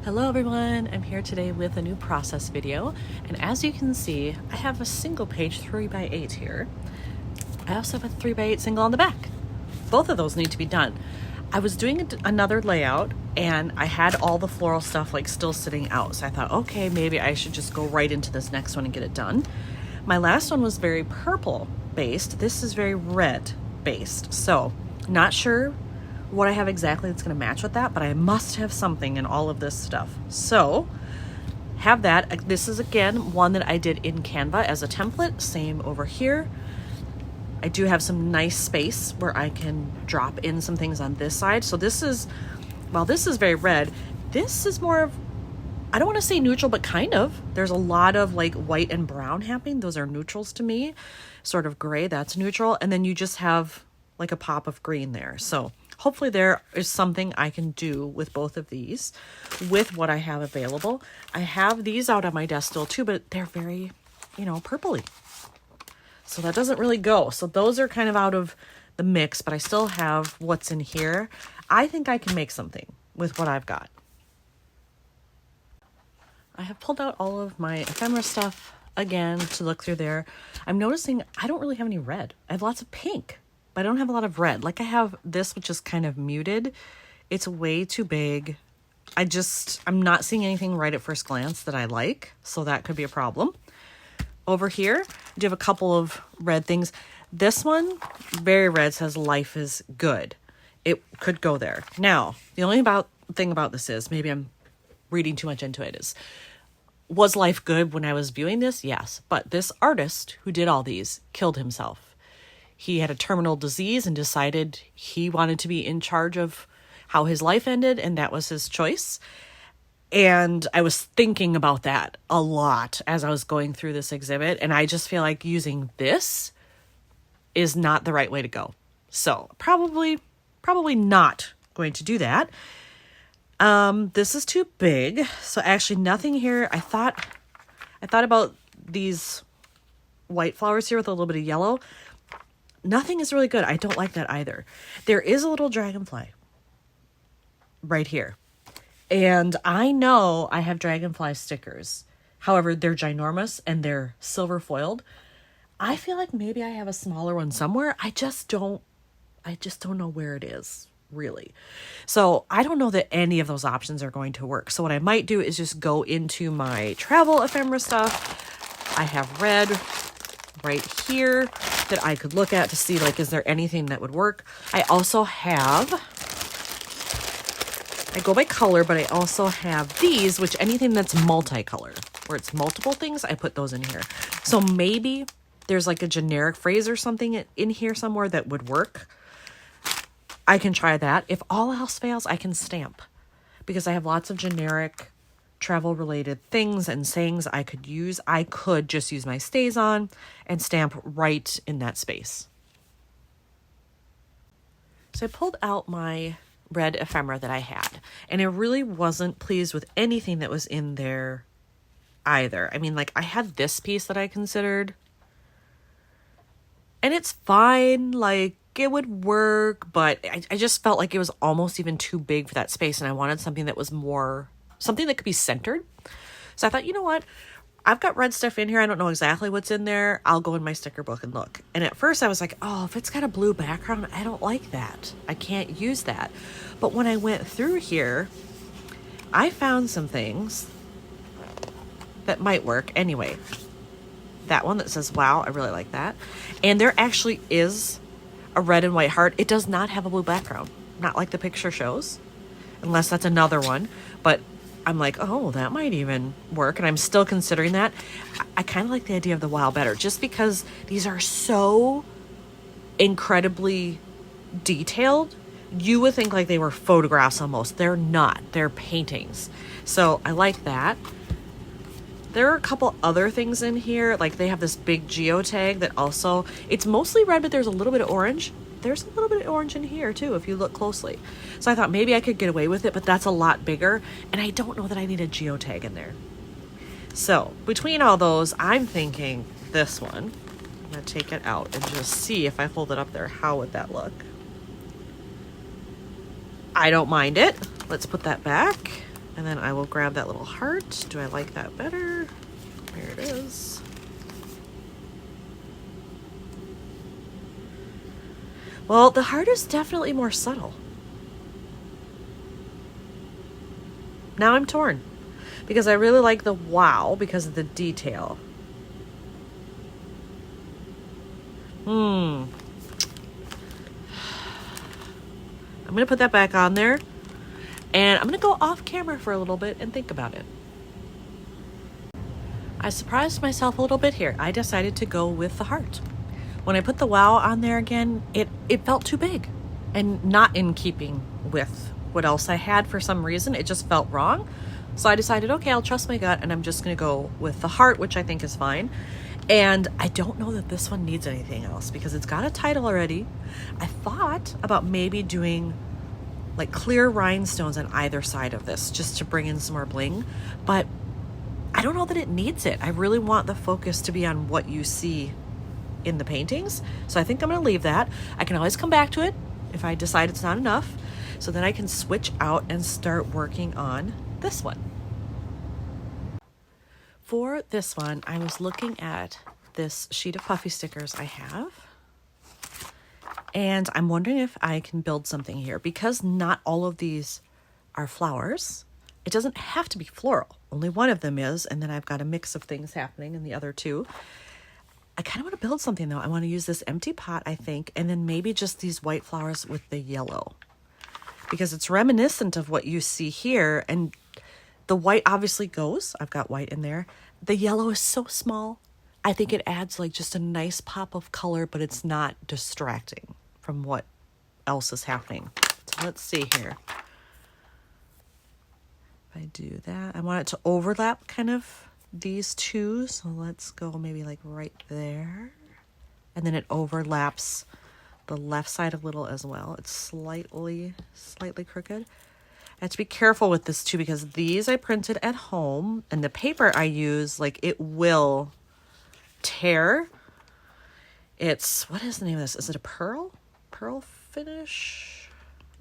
Hello everyone, I'm here today with a new process video, and as you can see, I have a single page 3x8 here. I also have a 3x8 single on the back. Both of those need to be done. I was doing another layout and I had all the floral stuff like still sitting out, so I thought, okay, maybe I should just go right into this next one and get it done. My last one was very purple based. This is very red based, so not sure what I have exactly that's going to match with that, but I must have something in all of this stuff. So have that. This is again one that I did in Canva as a template. Same over here. I do have some nice space where I can drop in some things on this side. So this is, while this is very red, this is more of, I don't want to say neutral, but kind of. There's a lot of like white and brown happening. Those are neutrals to me. Sort of gray, that's neutral. And then you just have like a pop of green there. So hopefully there is something I can do with both of these with what I have available. I have these out on my desk still too, but they're very, purpley. So that doesn't really go. So those are kind of out of the mix, but I still have what's in here. I think I can make something with what I've got. I have pulled out all of my ephemera stuff again to look through there. I'm noticing I don't really have any red. I have lots of pink, but I don't have a lot of red. Like I have this, which is kind of muted. It's way too big. I'm not seeing anything right at first glance that I like. So that could be a problem. Over here, I do have a couple of red things. This one, very red, says life is good. It could go there. Now, the only thing about this is, maybe I'm reading too much into it, is, was life good when I was viewing this? Yes. But this artist who did all these killed himself. He had a terminal disease and decided he wanted to be in charge of how his life ended, and that was his choice. And I was thinking about that a lot as I was going through this exhibit, and I just feel like using this is not the right way to go. So probably not going to do that. This is too big. So actually nothing here. I thought about these white flowers here with a little bit of yellow. Nothing is really good. I don't like that either. There is a little dragonfly right here. And I know I have dragonfly stickers. However, they're ginormous and they're silver foiled. I feel like maybe I have a smaller one somewhere. I just don't know where it is, really. So I don't know that any of those options are going to work. So what I might do is just go into my travel ephemera stuff. I have red right here that I could look at to see, like, is there anything that would work? I also have, I go by color, but I also have these, which anything that's multicolor, where it's multiple things, I put those in here. So maybe there's like a generic phrase or something in here somewhere that would work. I can try that. If all else fails, I can stamp, because I have lots of generic travel related things and sayings I could use. I could just use my StazOn and stamp right in that space. So I pulled out my red ephemera that I had, and I really wasn't pleased with anything that was in there either. I mean, like, I had this piece that I considered, and it's fine, like it would work, but I just felt like it was almost even too big for that space, and I wanted something that was more, something that could be centered. So I thought, you know what? I've got red stuff in here. I don't know exactly what's in there. I'll go in my sticker book and look. And at first I was like, oh, if it's got a blue background, I don't like that. I can't use that. But when I went through here, I found some things that might work. Anyway, that one that says, wow, I really like that. And there actually is a red and white heart. It does not have a blue background. Not like the picture shows, unless that's another one. But I'm like, oh, that might even work. And I'm still considering that. I kind of like the idea of the wow better, just because these are so incredibly detailed. You would think like they were photographs almost. They're not. They're paintings. So I like that. There are a couple other things in here. Like they have this big geotag that also, it's mostly red, but there's a little bit of orange. There's a little bit of orange in here too, if you look closely. So I thought maybe I could get away with it, but that's a lot bigger. And I don't know that I need a geotag in there. So between all those, I'm thinking this one. I'm gonna take it out and just see if I hold it up there, how would that look? I don't mind it. Let's put that back. And then I will grab that little heart. Do I like that better? There it is. Well, the heart is definitely more subtle. Now I'm torn because I really like the wow because of the detail. I'm going to put that back on there, and I'm going to go off camera for a little bit and think about it. I surprised myself a little bit here. I decided to go with the heart. When I put the wow on there again, it felt too big and not in keeping with what else I had for some reason. It just felt wrong. So I decided, okay, I'll trust my gut, and I'm just going to go with the heart, which I think is fine. And I don't know that this one needs anything else because it's got a title already. I thought about maybe doing like clear rhinestones on either side of this just to bring in some more bling, but I don't know that it needs it. I really want the focus to be on what you see in the paintings. So I think I'm going to leave that. I can always come back to it if I decide it's not enough. So then I can switch out and start working on this one. For this one, I was looking at this sheet of puffy stickers I have, and I'm wondering if I can build something here. Because not all of these are flowers, it doesn't have to be floral. Only one of them is, and then I've got a mix of things happening in the other two. I kind of want to build something though. I want to use this empty pot, I think, and then maybe just these white flowers with the yellow, because it's reminiscent of what you see here, and the white obviously goes. I've got white in there. The yellow is so small. I think it adds like just a nice pop of color, but it's not distracting from what else is happening. So let's see here. If I do that, I want it to overlap kind of these two. So let's go maybe like right there. And then it overlaps the left side a little as well. It's slightly crooked. I have to be careful with this too because these I printed at home, and the paper I use, like, it will tear. It's, what is the name of this? Is it a pearl finish?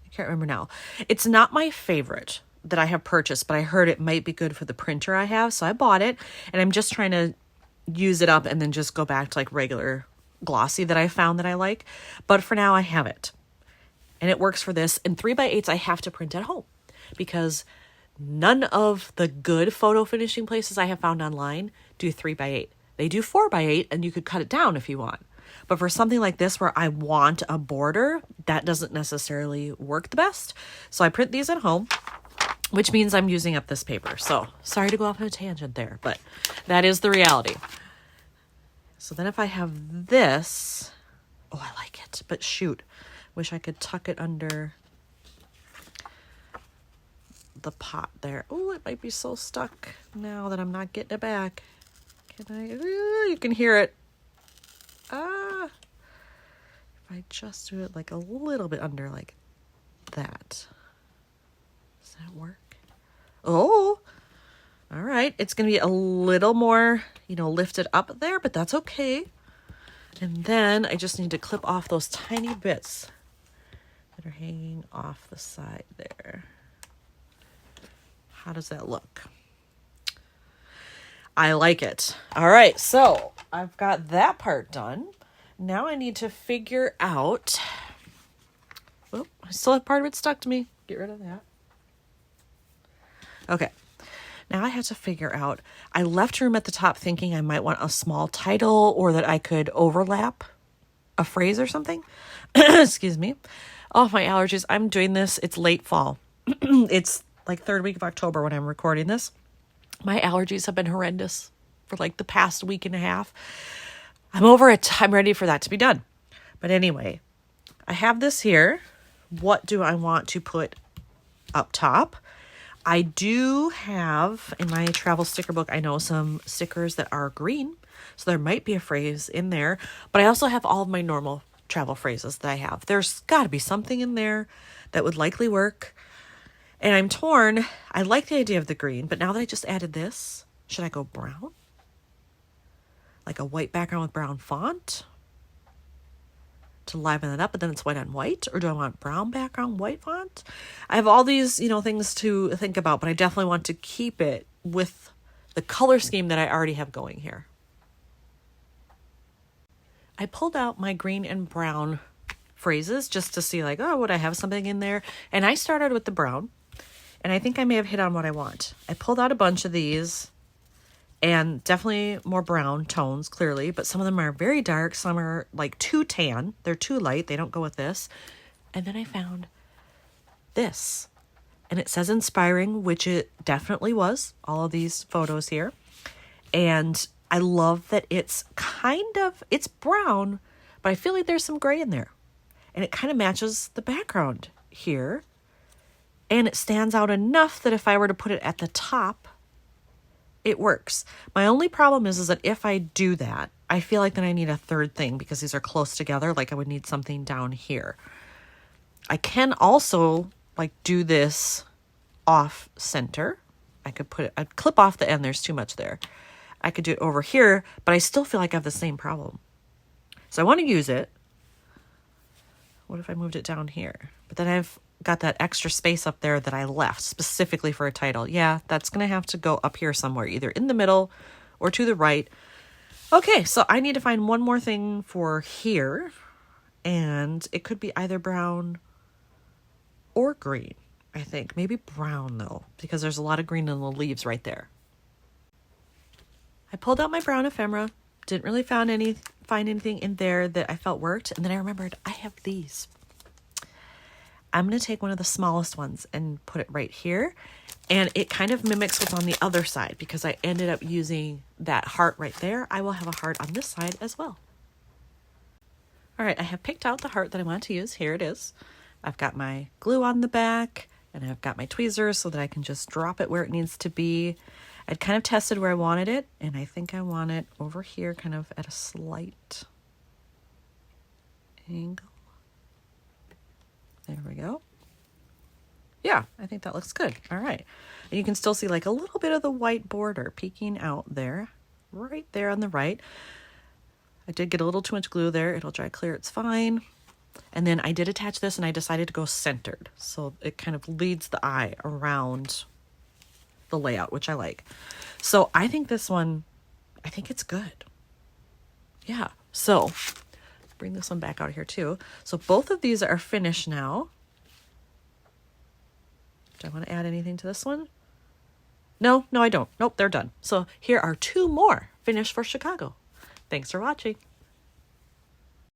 I can't remember now. It's not my favorite that I have purchased, but I heard it might be good for the printer I have, so I bought it, and I'm just trying to use it up and then just go back to like regular glossy that I found that I like. But for now I have it, and it works for this. And 3x8s I have to print at home because none of the good photo finishing places I have found online do 3x8. They do 4x8, and you could cut it down if you want. But for something like this where I want a border, that doesn't necessarily work the best. So I print these at home, which means I'm using up this paper. So sorry to go off on a tangent there, but that is the reality. So then if I have this, oh, I like it, but shoot, wish I could tuck it under the pot there. Oh, it might be so stuck now that I'm not getting it back. Can I? You can hear it. If I just do it like a little bit under like that. Does that work? Oh, all right. It's going to be a little more, lifted up there, but that's okay. And then I just need to clip off those tiny bits that are hanging off the side there. How does that look? I like it. All right, so I've got that part done. Now I need to figure out... Oh, I still have part of it stuck to me. Get rid of that. Okay, now I have to figure out... I left room at the top thinking I might want a small title or that I could overlap a phrase or something. Excuse me. Oh, my allergies. I'm doing this. It's late fall. It's like third week of October when I'm recording this. My allergies have been horrendous for like the past week and a half. I'm over it. I'm ready for that to be done. But anyway, I have this here. What do I want to put up top? I do have in my travel sticker book, I know some stickers that are green. So there might be a phrase in there. But I also have all of my normal travel phrases that I have. There's got to be something in there that would likely work. And I'm torn. I like the idea of the green, but now that I just added this, should I go brown? Like a white background with brown font? to liven it up, but then it's white on white, or do I want brown background, white font? I have all these, things to think about, but I definitely want to keep it with the color scheme that I already have going here. I pulled out my green and brown phrases just to see like, oh, would I have something in there? And I started with the brown, and I think I may have hit on what I want. I pulled out a bunch of these, and definitely more brown tones, clearly, but some of them are very dark. Some are like too tan. They're too light. They don't go with this. And then I found this, and it says inspiring, which it definitely was, all of these photos here. And I love that it's it's brown, but I feel like there's some gray in there. And it kind of matches the background here. And it stands out enough that if I were to put it at the top, it works. My only problem is that if I do that, I feel like then I need a third thing because these are close together. Like I would need something down here. I can also like do this off center. I'd clip off the end. There's too much there. I could do it over here, but I still feel like I have the same problem. So I want to use it. What if I moved it down here? But then I've got that extra space up there that I left specifically for a title. Yeah, that's going to have to go up here somewhere, either in the middle or to the right. Okay, so I need to find one more thing for here. And it could be either brown or green, I think. Maybe brown, though, because there's a lot of green in the leaves right there. I pulled out my brown ephemera. Didn't really find anything in there that I felt worked. And then I remembered I have these. I'm going to take one of the smallest ones and put it right here. And it kind of mimics what's on the other side because I ended up using that heart right there. I will have a heart on this side as well. All right, I have picked out the heart that I want to use. Here it is. I've got my glue on the back and I've got my tweezers so that I can just drop it where it needs to be. I'd kind of tested where I wanted it, and I think I want it over here kind of at a slight angle. There we go. Yeah, I think that looks good. All right. And you can still see like a little bit of the white border peeking out there, right there on the right. I did get a little too much glue there. It'll dry clear. It's fine. And then I did attach this, and I decided to go centered. So it kind of leads the eye around the layout, which I like. So I think this one, I think it's good. Yeah. So bring this one back out here too. So both of these are finished now. Do I want to add anything to this one? No, I don't. Nope, they're done. So here are two more finished for Chicago. Thanks for watching.